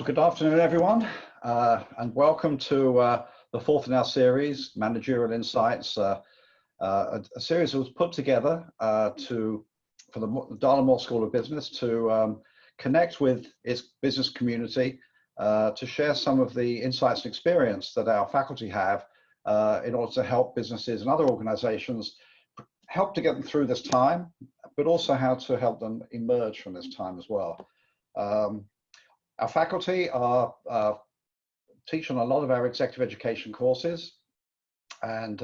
Good afternoon, everyone, and welcome to the fourth in our series, Managerial Insights, a series that was put together for the Darla School of Business to connect with its business community, to share some of the insights and experience that our faculty have in order to help businesses and other organizations help to get them through this time, but also how to help them emerge from this time as well. Our faculty are teach on a lot of our executive education courses, and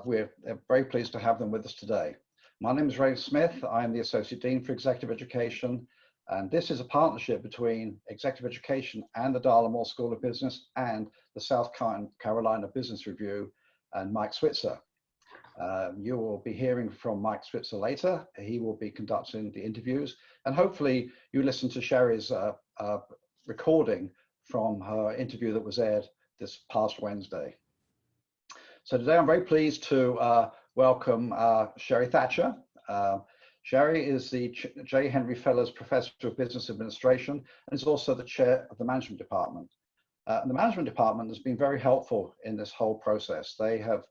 we're very pleased to have them with us today. My name is Ray Smith. I'm the Associate Dean for Executive Education, and this is a partnership between Executive Education and the Darla School of Business and the South Carolina Business Review and Mike Switzer. You will be hearing from Mike Switzer later. He will be conducting the interviews, and hopefully you listen to Sherry's recording from her interview that was aired this past Wednesday. So today I'm very pleased to welcome Sherry Thatcher. Sherry is the J. Henry Fellows Professor of Business Administration and is also the Chair of the Management Department. And the Management Department has been very helpful in this whole process. They have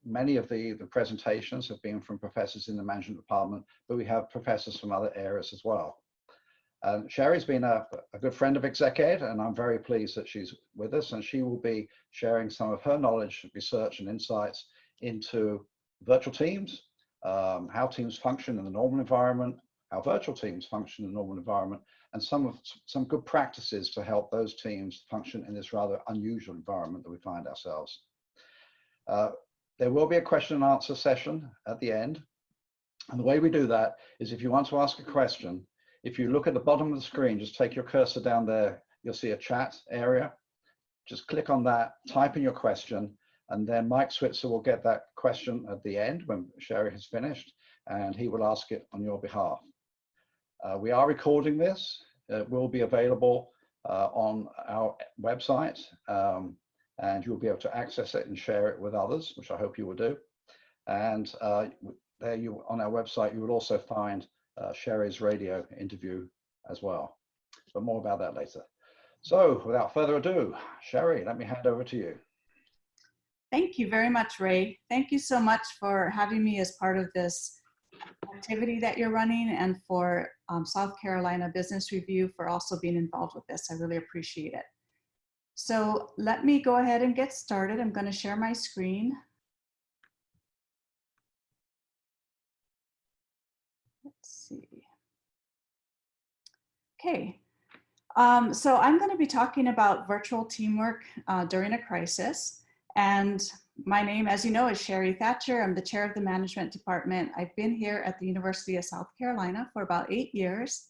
many of the presentations have been from professors in the Management Department, but we have professors from other areas as well. Sherry's been a good friend of Exec Ed, and I'm very pleased that she's with us, and she will be sharing some of her knowledge, research, and insights into virtual teams, how teams function in the normal environment, how virtual teams function in the normal environment, and some good practices to help those teams function in this rather unusual environment that we find ourselves. There will be a question and answer session at the end. And the way we do that is if you want to ask a question, if you look at the bottom of the screen, just take your cursor down there, you'll see a chat area. Just click on that, type in your question, and then Mike Switzer will get that question at the end when Sherry has finished, and he will ask it on your behalf. We are recording this. It will be available on our website. And you'll be able to access it and share it with others, which I hope you will do. And there on our website, you will also find Sherry's radio interview as well. But more about that later. So without further ado, Sherry, let me hand over to you. Thank you very much, Ray. Thank you so much for having me as part of this activity that you're running, and for South Carolina Business Review for also being involved with this. I really appreciate it. So let me go ahead and get started. I'm going to share my screen. Let's see. Okay. So I'm going to be talking about virtual teamwork during a crisis. And my name, as you know, is Sherry Thatcher. I'm the chair of the Management Department. I've been here at the University of South Carolina for about 8 years.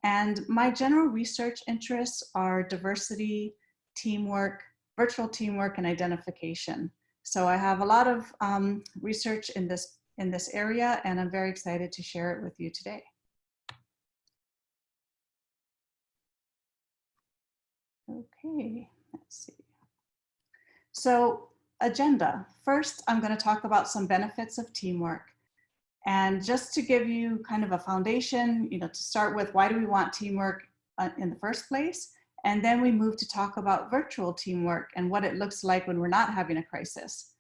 And my general research interests are diversity, teamwork, virtual teamwork, and identification. So I have a lot of research in this area, and I'm very excited to share it with you today. Okay, let's see. So agenda. First, I'm going to talk about some benefits of teamwork. And just to give you kind of a foundation, to start with, why do we want teamwork in the first place? And then we move to talk about virtual teamwork and what it looks like when we're not having a crisis.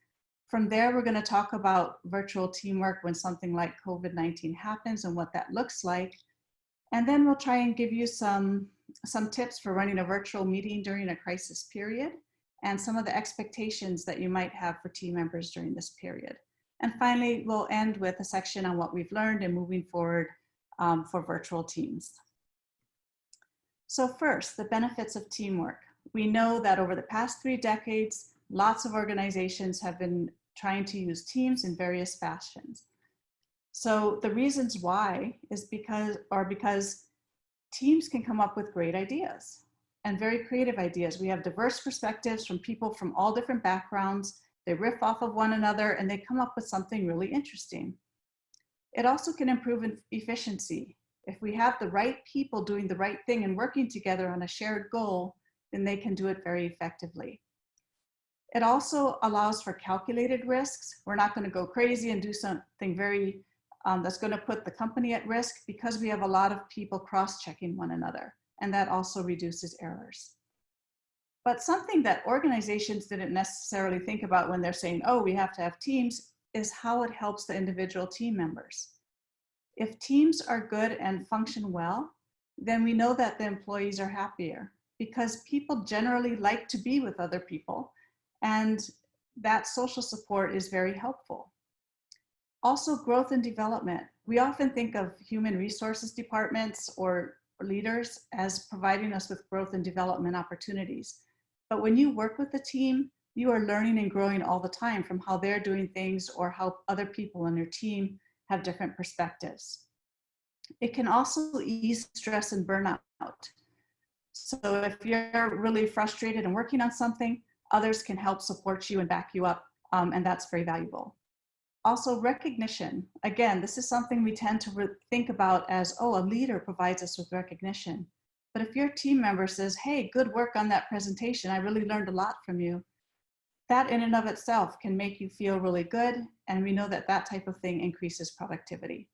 From there, we're going to talk about virtual teamwork when something like COVID-19 happens and what that looks like. And then we'll try and give you some tips for running a virtual meeting during a crisis period, and some of the expectations that you might have for team members during this period. And finally, we'll end with a section on what we've learned and moving forward for virtual teams. So first, the benefits of teamwork. We know that over the past 3 decades, lots of organizations have been trying to use teams in various fashions. So the reasons why is because teams can come up with great ideas and very creative ideas. We have diverse perspectives from people from all different backgrounds. They riff off of one another and they come up with something really interesting. It also can improve efficiency. If we have the right people doing the right thing and working together on a shared goal, then they can do it very effectively. It also allows for calculated risks. We're not going to go crazy and do something very that's going to put the company at risk, because we have a lot of people cross-checking one another. and that also reduces errors. But something that organizations didn't necessarily think about when they're saying, oh, we have to have teams, is how it helps the individual team members. If teams are good and function well, then we know that the employees are happier, because people generally like to be with other people, and that social support is very helpful. Also, growth and development. We often think of human resources departments or leaders as providing us with growth and development opportunities. But when you work with a team, you are learning and growing all the time from how they're doing things or how other people on your team have different perspectives. It can also ease stress and burnout. So if you're really frustrated and working on something, others can help support you and back you up, and that's very valuable. Also, recognition. Again, this is something we tend to think about as, oh, a leader provides us with recognition. But if your team member says, hey, good work on that presentation, I really learned a lot from you, that in and of itself can make you feel really good. And we know that that type of thing increases productivity.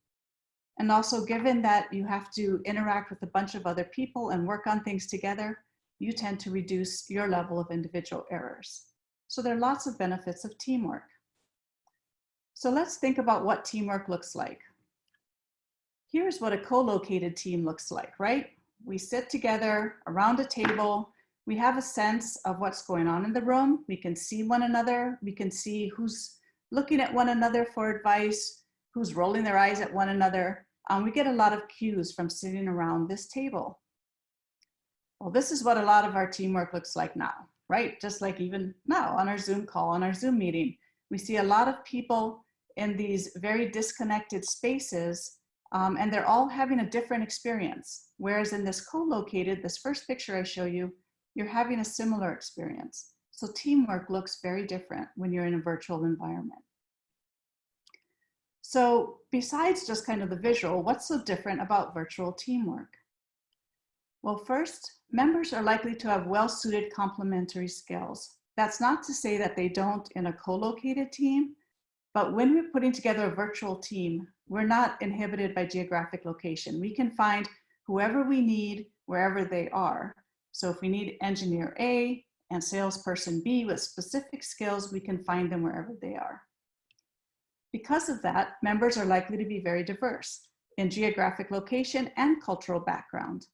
And also, given that you have to interact with a bunch of other people and work on things together, you tend to reduce your level of individual errors. So there are lots of benefits of teamwork. So let's think about what teamwork looks like. Here's what a co-located team looks like, right? We sit together around a table. We have a sense of what's going on in the room. We can see one another. We can see who's looking at one another for advice, who's rolling their eyes at one another. We get a lot of cues from sitting around this table. Well, this is what a lot of our teamwork looks like now, right? Just like even now on our Zoom call, on our Zoom meeting, we see a lot of people in these very disconnected spaces, and they're all having a different experience. Whereas in this co-located, this first picture I show you, you're having a similar experience. So teamwork looks very different when you're in a virtual environment. So besides just kind of the visual, what's so different about virtual teamwork? Well, first, members are likely to have well-suited complementary skills. That's not to say that they don't in a co-located team, but when we're putting together a virtual team, we're not inhibited by geographic location. We can find whoever we need wherever they are. So if we need engineer A and salesperson B with specific skills, we can find them wherever they are. Because of that, members are likely to be very diverse in geographic location and cultural background.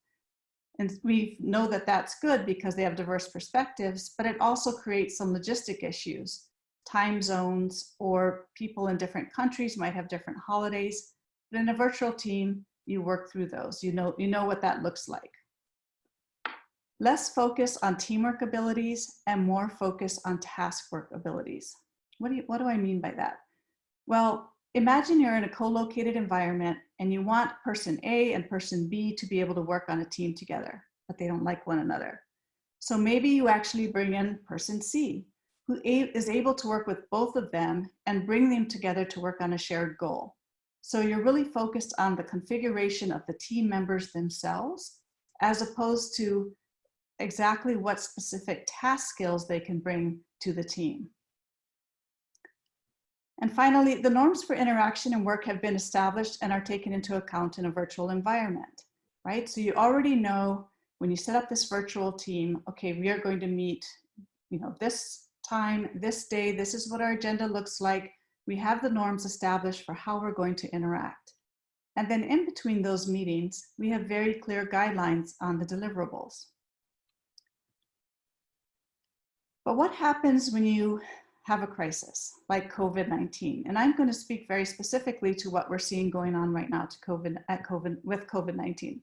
And we know that that's good because they have diverse perspectives, but it also creates some logistic issues. Time zones or people in different countries might have different holidays, but in a virtual team, you work through those. You know what that looks like. Less focus on teamwork abilities and more focus on task work abilities. What do I mean by that? Well, imagine you're in a co-located environment and you want person A and person B to be able to work on a team together, but they don't like one another. So maybe you actually bring in person C, who is able to work with both of them and bring them together to work on a shared goal. So you're really focused on the configuration of the team members themselves, as opposed to exactly what specific task skills they can bring to the team. And finally, the norms for interaction and work have been established and are taken into account in a virtual environment, right? So you already know when you set up this virtual team, okay, we are going to meet, this time, this day, this is what our agenda looks like. We have the norms established for how we're going to interact. And then in between those meetings, we have very clear guidelines on the deliverables. But what happens when you have a crisis like COVID-19? And I'm going to speak very specifically to what we're seeing going on right now with COVID-19.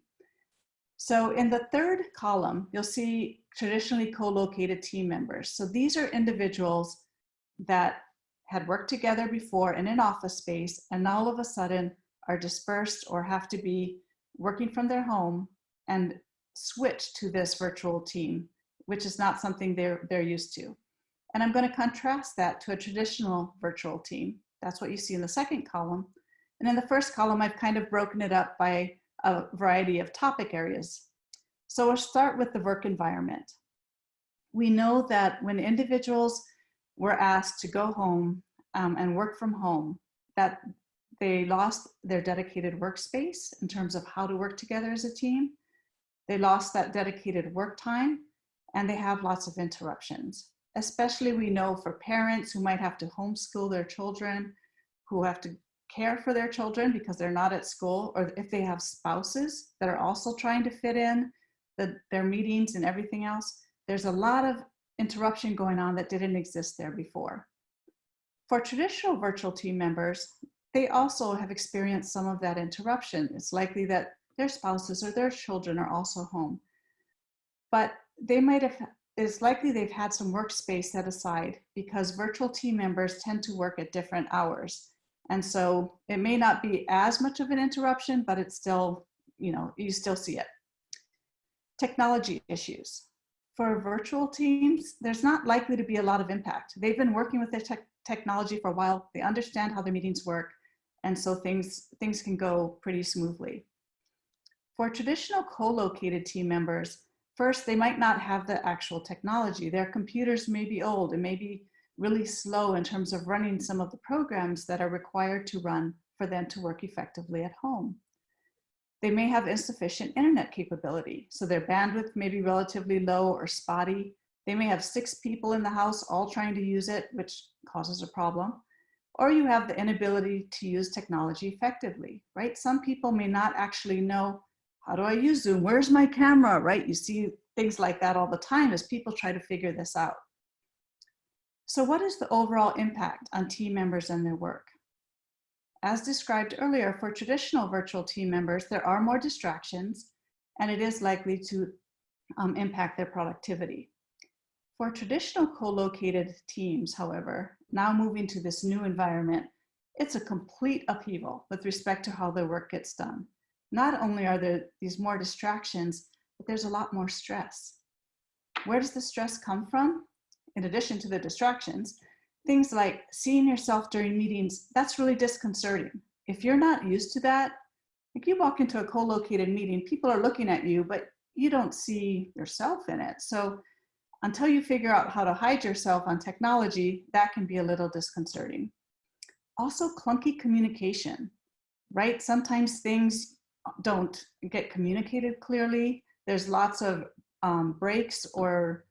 So in the third column, you'll see traditionally co-located team members. So these are individuals that had worked together before in an office space and now all of a sudden are dispersed or have to be working from their home and switch to this virtual team, which is not something they're used to. And I'm going to contrast that to a traditional virtual team. That's what you see in the second column. And in the first column, I've kind of broken it up by a variety of topic areas. So we'll start with the work environment. We know that when individuals were asked to go home and work from home, that they lost their dedicated workspace in terms of how to work together as a team. They lost that dedicated work time, and they have lots of interruptions. Especially we know for parents who might have to homeschool their children, who have to care for their children because they're not at school, or if they have spouses that are also trying to fit in their meetings and everything else, there's a lot of interruption going on that didn't exist there before. For traditional virtual team members, they also have experienced some of that interruption. It's likely that their spouses or their children are also home. But it's likely they've had some workspace set aside because virtual team members tend to work at different hours. And so it may not be as much of an interruption, but it's still, you still see it. Technology issues. For virtual teams, there's not likely to be a lot of impact. They've been working with their technology for a while. They understand how their meetings work. And so things can go pretty smoothly. For traditional co-located team members, first, they might not have the actual technology. Their computers may be old and may be really slow in terms of running some of the programs that are required to run for them to work effectively at home. They may have insufficient internet capability, so their bandwidth may be relatively low or spotty. They may have 6 people in the house all trying to use it, which causes a problem. Or you have the inability to use technology effectively, right? Some people may not actually know, how do I use Zoom? Where's my camera, right? You see things like that all the time as people try to figure this out. So what is the overall impact on team members and their work? As described earlier, for traditional virtual team members, there are more distractions, and it is likely to impact their productivity. For traditional co-located teams, however, now moving to this new environment, it's a complete upheaval with respect to how their work gets done. Not only are there these more distractions, but there's a lot more stress. Where does the stress come from? In addition to the distractions, things like seeing yourself during meetings, that's really disconcerting. If you're not used to that, like you walk into a co-located meeting, people are looking at you, but you don't see yourself in it. So until you figure out how to hide yourself on technology, that can be a little disconcerting. Also, clunky communication, right? Sometimes things don't get communicated clearly. There's lots of breaks, or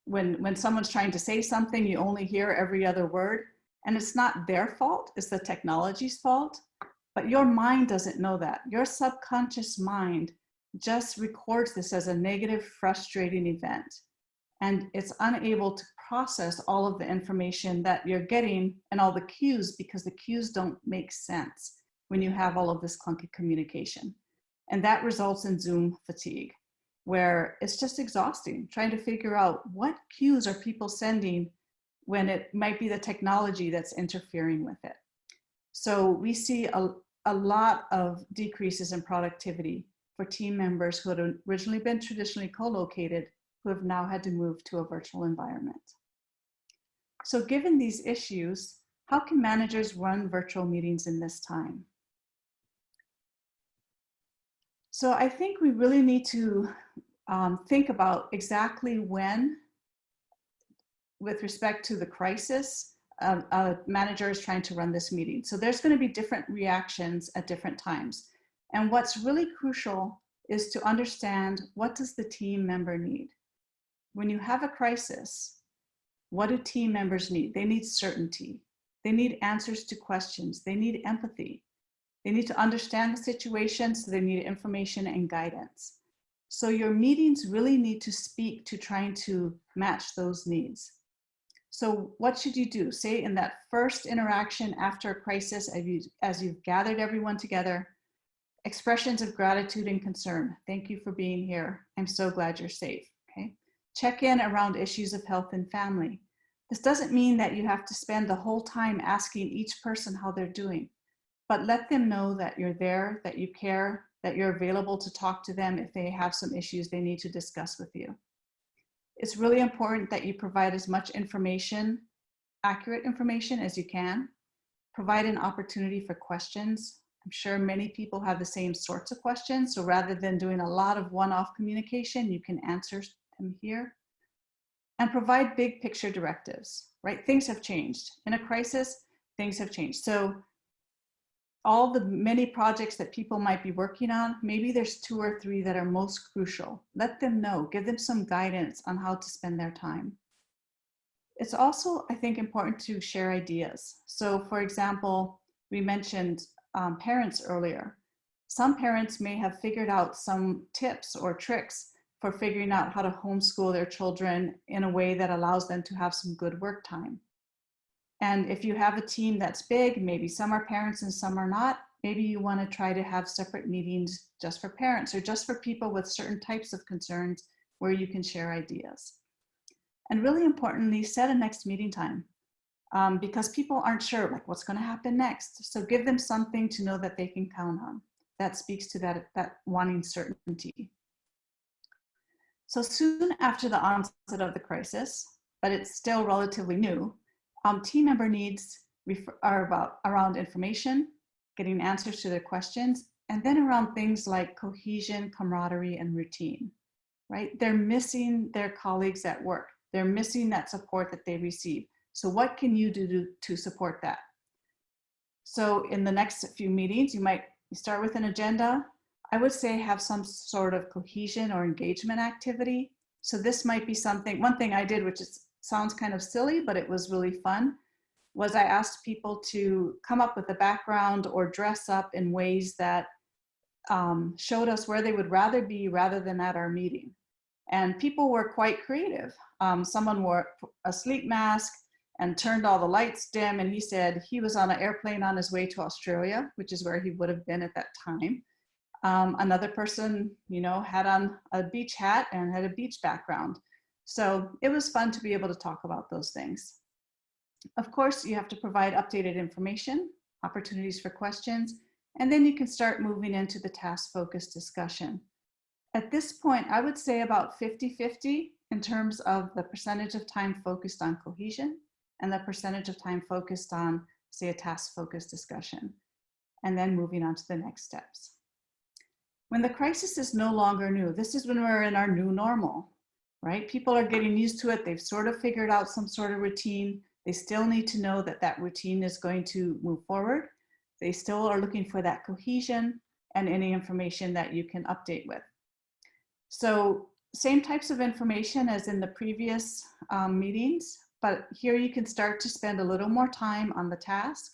when someone's trying to say something, you only hear every other word, and it's not their fault, it's the technology's fault, but your mind doesn't know that. Your subconscious mind just records this as a negative, frustrating event, and it's unable to process all of the information that you're getting and all the cues, because the cues don't make sense when you have all of this clunky communication. And that results in Zoom fatigue, where it's just exhausting trying to figure out what cues are people sending when it might be the technology that's interfering with it. So we see a lot of decreases in productivity for team members who had originally been traditionally co-located, who have now had to move to a virtual environment. So given these issues, how can managers run virtual meetings in this time? So I think we really need to think about exactly when, with respect to the crisis, a manager is trying to run this meeting. So there's going to be different reactions at different times. And what's really crucial is to understand, what does the team member need? When you have a crisis, what do team members need? They need certainty. They need answers to questions. They need empathy. They need to understand the situation, so they need information and guidance. So your meetings really need to speak to trying to match those needs. So what should you do? Say in that first interaction after a crisis, as you've gathered everyone together, expressions of gratitude and concern. Thank you for being here. I'm so glad you're safe, okay? Check in around issues of health and family. This doesn't mean that you have to spend the whole time asking each person how they're doing, but let them know that you're there, that you care, that you're available to talk to them if they have some issues they need to discuss with you. It's really important that you provide as much information, accurate information, as you can. Provide an opportunity for questions. I'm sure many people have the same sorts of questions, so rather than doing a lot of one-off communication, you can answer them here. And provide big picture directives, right? Things have changed. In a crisis, things have changed. So all the many projects that people might be working on, maybe there's 2 or 3 that are most crucial. Let them know, give them some guidance on how to spend their time. It's also, I think, important to share ideas. So for example, we mentioned parents earlier. Some parents may have figured out some tips or tricks for figuring out how to homeschool their children in a way that allows them to have some good work time. And if you have a team that's big, maybe some are parents and some are not, maybe you want to try to have separate meetings just for parents or just for people with certain types of concerns where you can share ideas. And really importantly, set a next meeting time because people aren't sure like what's going to happen next. So give them something to know that they can count on. That speaks to that wanting certainty. So soon after the onset of the crisis, but it's still relatively new, team member needs are around information, getting answers to their questions, and then around things like cohesion, camaraderie, and routine, right? They're missing their colleagues at work. They're missing that support that they receive. So what can you do to support that? So in the next few meetings, you might start with an agenda. I would say have some sort of cohesion or engagement activity. So this might be something, one thing I did, which sounds kind of silly, but it was really fun, was I asked people to come up with a background or dress up in ways that showed us where they would rather be rather than at our meeting. And people were quite creative. Someone wore a sleep mask and turned all the lights dim, and he said he was on an airplane on his way to Australia, which is where he would have been at that time. Another person, had on a beach hat and had a beach background. So it was fun to be able to talk about those things. Of course, you have to provide updated information, opportunities for questions, and then you can start moving into the task-focused discussion. At this point, I would say about 50-50 in terms of the percentage of time focused on cohesion and the percentage of time focused on, say, a task-focused discussion, and then moving on to the next steps. When the crisis is no longer new, this is when we're in our new normal, right? People are getting used to it. They've sort of figured out some sort of routine. They still need to know that that routine is going to move forward. They still are looking for that cohesion and any information that you can update with. So same types of information as in the previous meetings, but here you can start to spend a little more time on the task,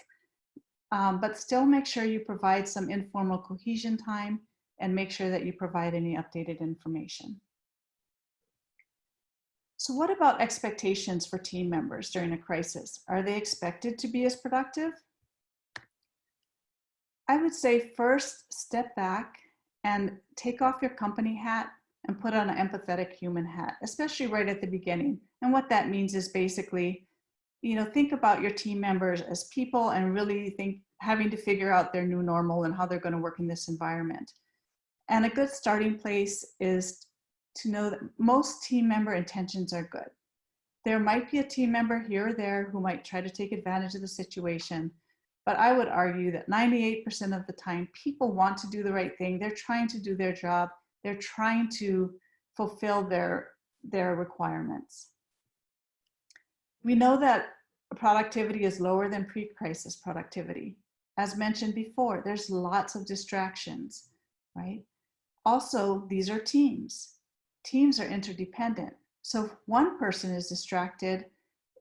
but still make sure you provide some informal cohesion time and make sure that you provide any updated information. So what about expectations for team members during a crisis? Are they expected to be as productive? I would say first, step back and take off your company hat and put on an empathetic human hat, especially right at the beginning. And what that means is basically, think about your team members as people and really having to figure out their new normal and how they're going to work in this environment. And a good starting place is to know that most team member intentions are good. There might be a team member here or there who might try to take advantage of the situation, but I would argue that 98% of the time, people want to do the right thing. They're trying to do their job. They're trying to fulfill their requirements. We know that productivity is lower than pre-crisis productivity. As mentioned before, there's lots of distractions, right? Also, these are teams. Teams are interdependent. So if one person is distracted,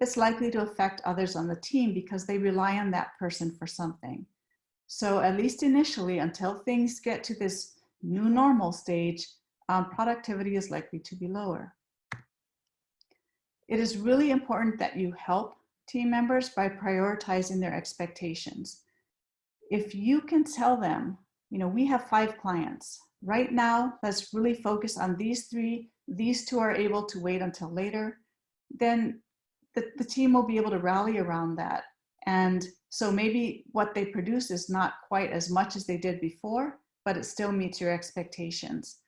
it's likely to affect others on the team because they rely on that person for something. So at least initially, until things get to this new normal stage, productivity is likely to be lower. It is really important that you help team members by prioritizing their expectations. If you can tell them, we have 5 clients. Right now, let's really focus on these 3. These 2 are able to wait until later. Then the team will be able to rally around that. And so maybe what they produce is not quite as much as they did before, but it still meets your expectations.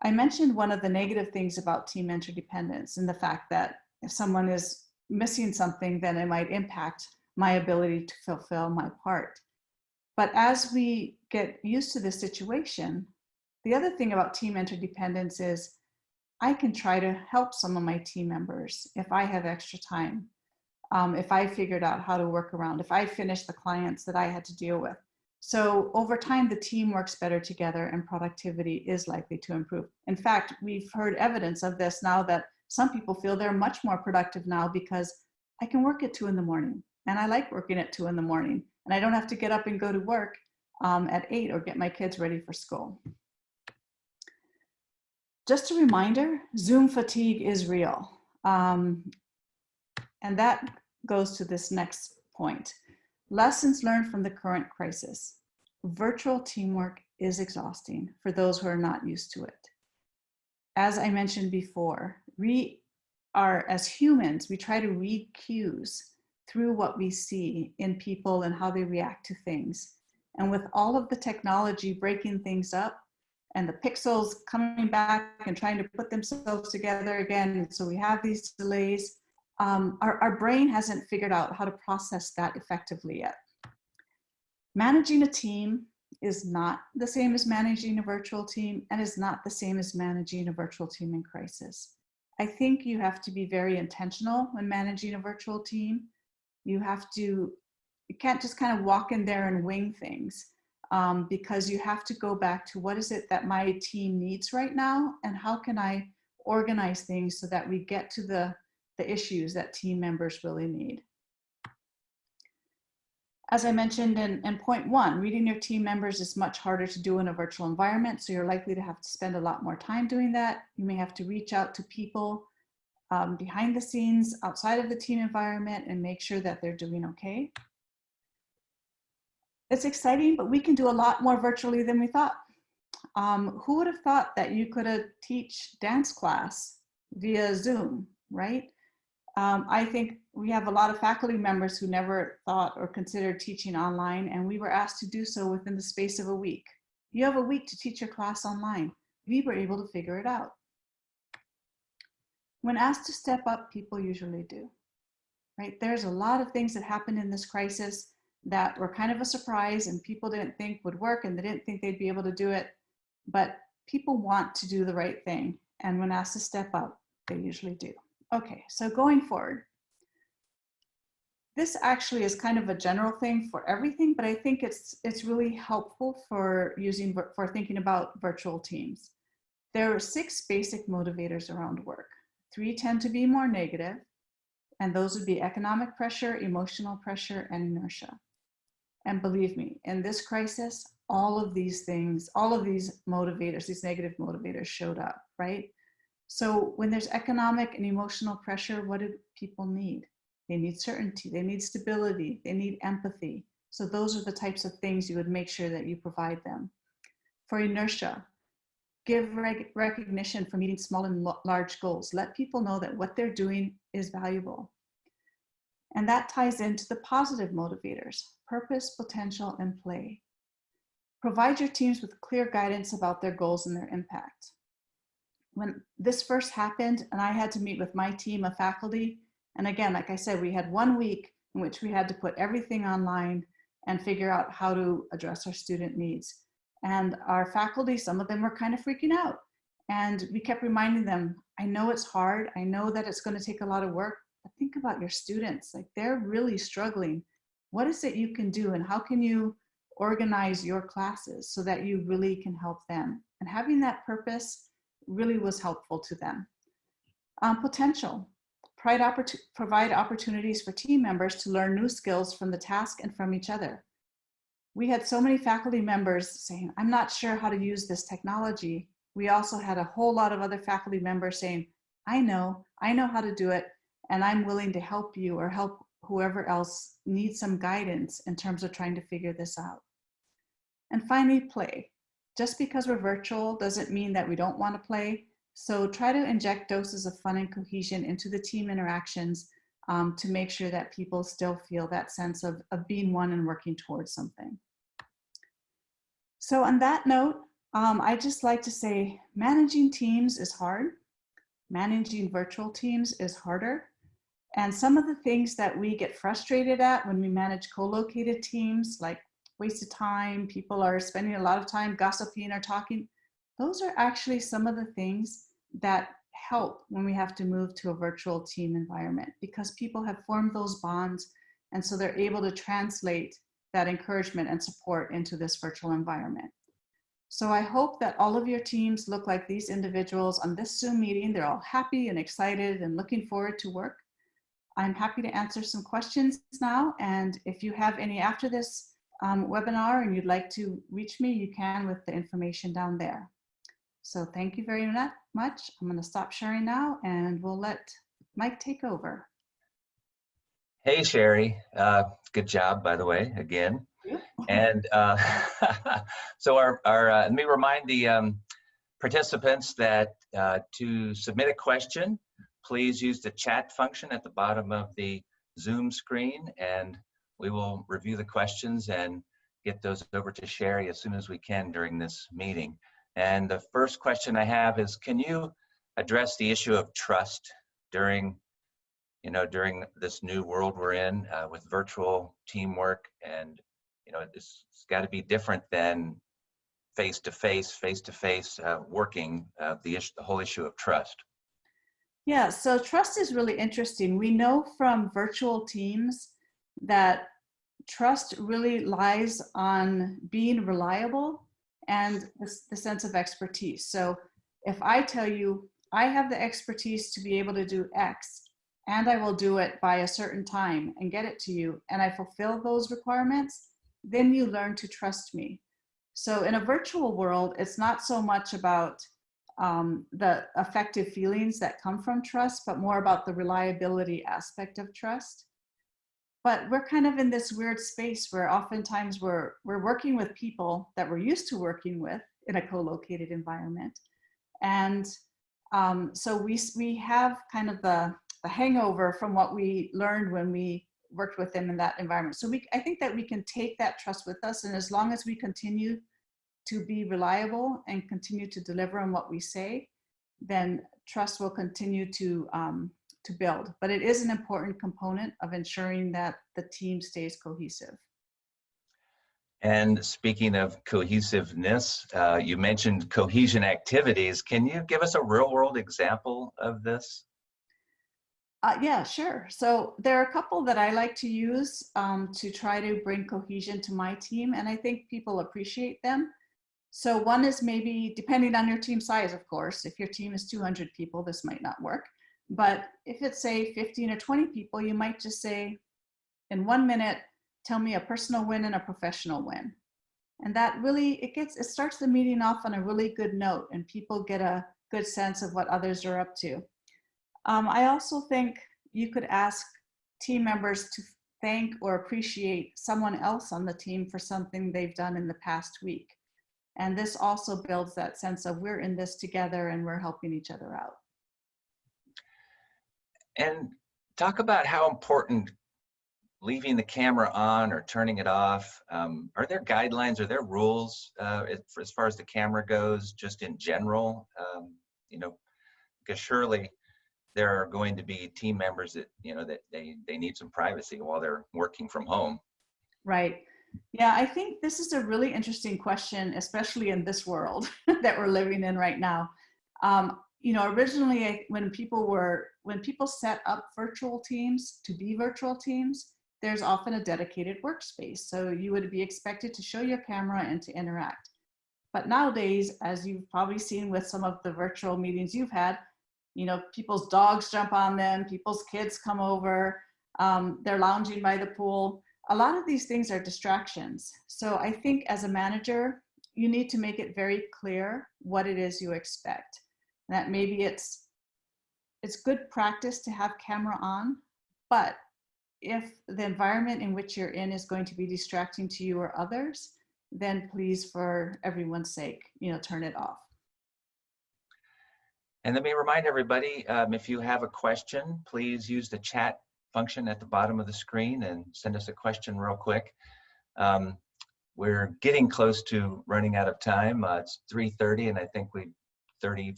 I mentioned one of the negative things about team interdependence and the fact that if someone is missing something, then it might impact my ability to fulfill my part. But as we get used to this situation, the other thing about team interdependence is I can try to help some of my team members if I have extra time. if I figured out how to work around, if I finished the clients that I had to deal with. So over time, the team works better together and productivity is likely to improve. In fact, we've heard evidence of this now that some people feel they're much more productive now because I can work at 2 in the morning and I like working at 2 in the morning and I don't have to get up and go to work at 8 or get my kids ready for school. Just a reminder, Zoom fatigue is real. And that goes to this next point. Lessons learned from the current crisis. Virtual teamwork is exhausting for those who are not used to it. As I mentioned before, we are, as humans, we try to read cues through what we see in people and how they react to things. And with all of the technology breaking things up and the pixels coming back and trying to put themselves together again, so we have these delays, our brain hasn't figured out how to process that effectively yet. Managing a team is not the same as managing a virtual team and is not the same as managing a virtual team in crisis. I think you have to be very intentional when managing a virtual team. You can't just kind of walk in there and wing things because you have to go back to what is it that my team needs right now and how can I organize things so that we get to the issues that team members really need. As I mentioned in point 1, reading your team members is much harder to do in a virtual environment, so you're likely to have to spend a lot more time doing that. You may have to reach out to people behind the scenes outside of the team environment and make sure that they're doing okay. It's exciting, but we can do a lot more virtually than we thought. Who would have thought that you could teach dance class via Zoom, right? I think we have a lot of faculty members who never thought or considered teaching online, and we were asked to do so within the space of a week. You have a week to teach your class online. We were able to figure it out. When asked to step up, people usually do, right? There's a lot of things that happened in this crisis that were kind of a surprise and people didn't think would work and they didn't think they'd be able to do it, but people want to do the right thing. And when asked to step up, they usually do. Okay, so going forward, this actually is kind of a general thing for everything, but I think it's really helpful for thinking about virtual teams. There are 6 basic motivators around work. 3 tend to be more negative, and those would be economic pressure, emotional pressure, and inertia. And believe me, in this crisis, all of these things, all of these motivators, these negative motivators showed up, right? So when there's economic and emotional pressure, what do people need? They need certainty, they need stability, they need empathy. So those are the types of things you would make sure that you provide them. For inertia, give recognition for meeting small and large goals. Let people know that what they're doing is valuable. And that ties into the positive motivators, purpose, potential, and play. Provide your teams with clear guidance about their goals and their impact. When this first happened and I had to meet with my team of faculty, and again, like I said, we had 1 week in which we had to put everything online and figure out how to address our student needs. And our faculty, some of them were kind of freaking out. And we kept reminding them, I know it's hard, I know that it's going to take a lot of work, but think about your students, like they're really struggling. What is it you can do and how can you organize your classes so that you really can help them? And having that purpose really was helpful to them. Potential, provide opportunities for team members to learn new skills from the task and from each other. We had so many faculty members saying, I'm not sure how to use this technology. We also had a whole lot of other faculty members saying, I know how to do it, and I'm willing to help you or help whoever else needs some guidance in terms of trying to figure this out. And finally, play. Just because we're virtual doesn't mean that we don't want to play. So try to inject doses of fun and cohesion into the team interactions to make sure that people still feel that sense of being one and working towards something. So on that note, I just like to say managing teams is hard. Managing virtual teams is harder. And some of the things that we get frustrated at when we manage co-located teams, like wasted time, people are spending a lot of time gossiping or talking, those are actually some of the things that help when we have to move to a virtual team environment, because people have formed those bonds, and so they're able to translate that encouragement and support into this virtual environment. So I hope that all of your teams look like these individuals on this Zoom meeting. They're all happy and excited and looking forward to work. I'm happy to answer some questions now, and if you have any after this webinar and you'd like to reach me, you can with the information down there. So thank you very much. I'm going to stop sharing now and we'll let Mike take over. Hey, Sherry. Good job, by the way, again. And so let me remind the participants that to submit a question, please use the chat function at the bottom of the Zoom screen, and we will review the questions and get those over to Sherry as soon as we can during this meeting. And the first question I have is, can you address the issue of trust during this new world we're in with virtual teamwork? And it's got to be different than face-to-face working, the whole issue of trust. Yeah, so trust is really interesting. We know from virtual teams that trust really lies on being reliable and the sense of expertise. So if I tell you, I have the expertise to be able to do X, and I will do it by a certain time and get it to you, and I fulfill those requirements, then you learn to trust me. So in a virtual world, it's not so much about the affective feelings that come from trust, but more about the reliability aspect of trust. But we're kind of in this weird space where oftentimes we're working with people that we're used to working with in a co-located environment. And so we have kind of the hangover from what we learned when we worked with them in that environment. So I think that we can take that trust with us, and as long as we continue to be reliable and continue to deliver on what we say, then trust will continue to build. But it is an important component of ensuring that the team stays cohesive. And speaking of cohesiveness, you mentioned cohesion activities. Can you give us a real-world example of this? Yeah, sure. So there are a couple that I like to use to try to bring cohesion to my team, and I think people appreciate them. So one is maybe, depending on your team size, of course, if your team is 200 people, this might not work. But if it's say 15 or 20 people, you might just say, in 1 minute, tell me a personal win and a professional win. And that really, it starts the meeting off on a really good note, and people get a good sense of what others are up to. I also think you could ask team members to thank or appreciate someone else on the team for something they've done in the past week. And this also builds that sense of we're in this together and we're helping each other out. And talk about how important leaving the camera on or turning it off. Are there guidelines, are there rules as far as the camera goes, just in general? Because surely there are going to be team members that, that they need some privacy while they're working from home. Right. Yeah, I think this is a really interesting question, especially in this world that we're living in right now. Originally, when people set up virtual teams to be virtual teams, there's often a dedicated workspace. So you would be expected to show your camera and to interact. But nowadays, as you've probably seen with some of the virtual meetings you've had, people's dogs jump on them, people's kids come over, they're lounging by the pool. A lot of these things are distractions. So I think as a manager, you need to make it very clear what it is you expect. That maybe it's good practice to have camera on, but if the environment in which you're in is going to be distracting to you or others, then please, for everyone's sake, turn it off. And let me remind everybody, if you have a question, please use the chat function at the bottom of the screen and send us a question real quick. We're getting close to running out of time. It's 3:30, and I think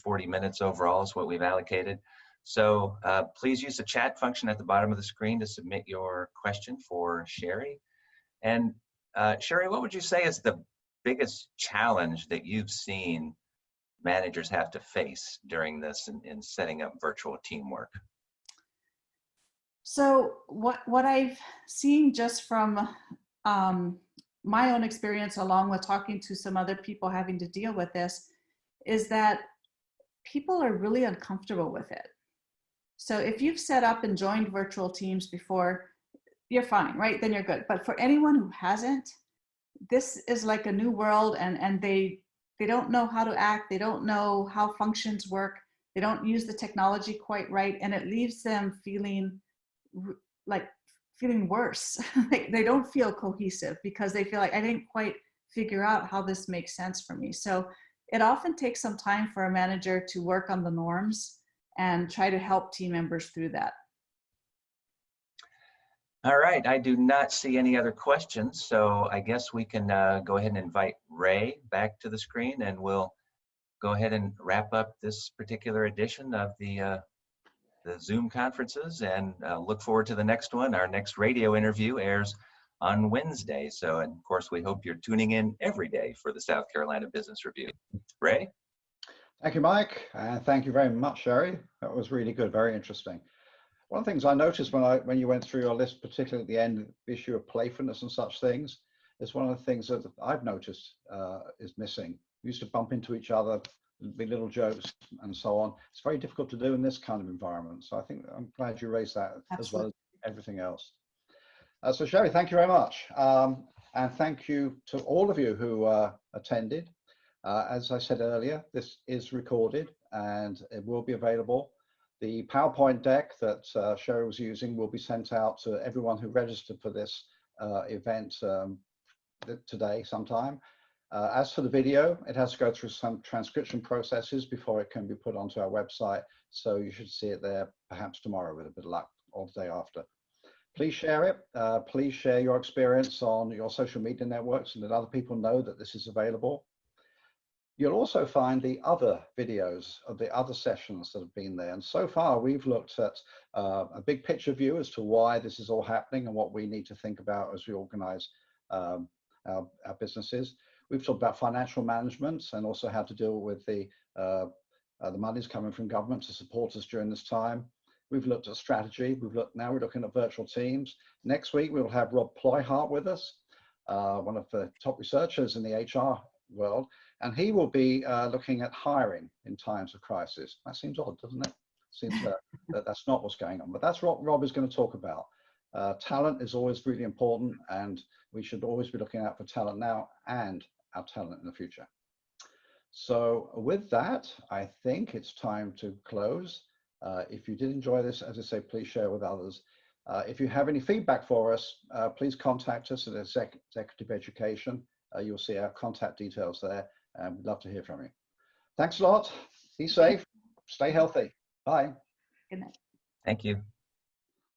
40 minutes overall is what we've allocated. So please use the chat function at the bottom of the screen to submit your question for Sherry. And Sherry, what would you say is the biggest challenge that you've seen managers have to face during this in setting up virtual teamwork? So what I've seen just from my own experience, along with talking to some other people having to deal with this, is that people are really uncomfortable with it. So if you've set up and joined virtual teams before, you're fine, right? Then you're good. But for anyone who hasn't, this is like a new world, and they don't know how to act. They don't know how functions work. They don't use the technology quite right, and it leaves them feeling worse. Like they don't feel cohesive because they feel like I didn't quite figure out how this makes sense for me. So it often takes some time for a manager to work on the norms and try to help team members through that. All right, I do not see any other questions, so I guess we can go ahead and invite Ray back to the screen, and we'll go ahead and wrap up this particular edition of the Zoom conferences, and look forward to the next one. Our next radio interview airs on Wednesday, so and of course we hope you're tuning in every day for the South Carolina Business Review. Ray? Thank you, Mike, and thank you very much, Sherry. That was really good, very interesting. One of the things I noticed when you went through your list, particularly at the end, the issue of playfulness and such things, is one of the things that I've noticed is missing. We used to bump into each other, be little jokes and so on. It's very difficult to do in this kind of environment. So I think I'm glad you raised that. Absolutely. As well as everything else. So Sherry, thank you very much. And thank you to all of you who attended. As I said earlier, this is recorded and it will be available. The PowerPoint deck that Sherry was using will be sent out to everyone who registered for this event today sometime. As for the video, it has to go through some transcription processes before it can be put onto our website. So you should see it there perhaps tomorrow with a bit of luck, or the day after. Please share it. Please share your experience on your social media networks and let other people know that this is available. You'll also find the other videos of the other sessions that have been there. And so far, we've looked at a big picture view as to why this is all happening and what we need to think about as we organize our businesses. We've talked about financial management and also how to deal with the monies coming from government to support us during this time. We've looked at strategy. Now we're looking at virtual teams. Next week, we'll have Rob Ployhart with us, one of the top researchers in the HR world. And he will be looking at hiring in times of crisis. That seems odd, doesn't it? Seems that that's not what's going on. But that's what Rob is going to talk about. Talent is always really important, and we should always be looking out for talent now and our talent in the future. So with that, I think it's time to close. If you did enjoy this, as I say, please share with others. If you have any feedback for us, please contact us at Executive Education. You'll see our contact details there, and we'd love to hear from you. Thanks a lot. Be safe. Stay healthy. Bye. Good night. Thank you.